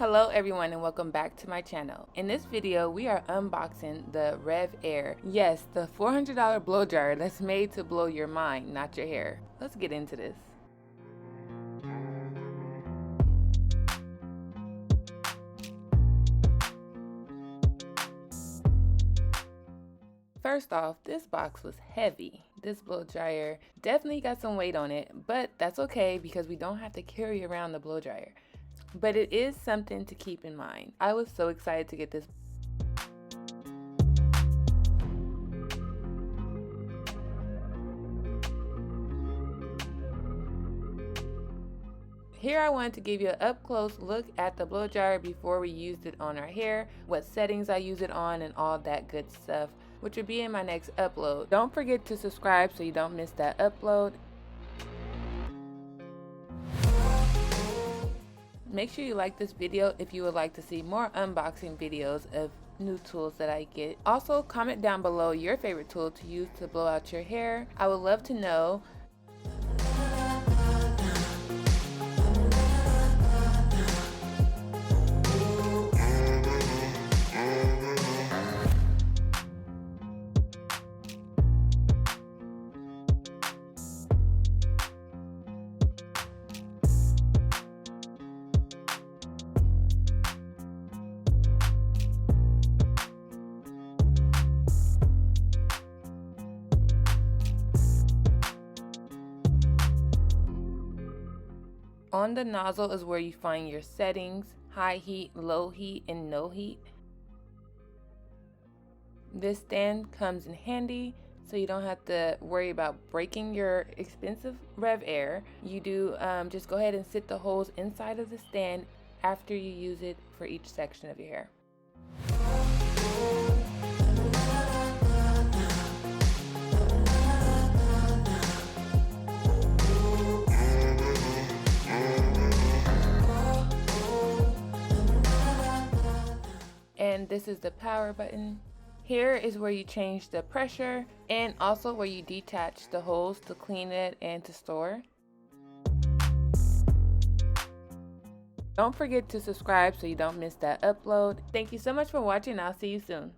Hello everyone and welcome back to my channel. In this video we are unboxing the Revair. Yes, the $400 blow dryer that's made to blow your mind, not your hair. Let's get into this. First off, this box was heavy. This blow dryer definitely got some weight on it, but that's okay because we don't have to carry around the blow dryer. But it is something to keep in mind. I was so excited to get this. Here I wanted to give you an up-close look at the blow dryer before we used it on our hair, what settings I use it on, and all that good stuff, which will be in my next upload. Don't forget to subscribe so you don't miss that upload. Make sure you like this video if you would like to see more unboxing videos of new tools that I get. Also, comment down below your favorite tool to use to blow out your hair. I would love to know. On the nozzle is where you find your settings, high heat, low heat, and no heat. This stand comes in handy so you don't have to worry about breaking your expensive Revair. You do just go ahead and sit the holes inside of the stand after you use it for each section of your hair. And this is the power button. Here is where you change the pressure and also where you detach the holes to clean it and to store. Don't forget to subscribe so you don't miss that upload. Thank you so much for watching. I'll see you soon.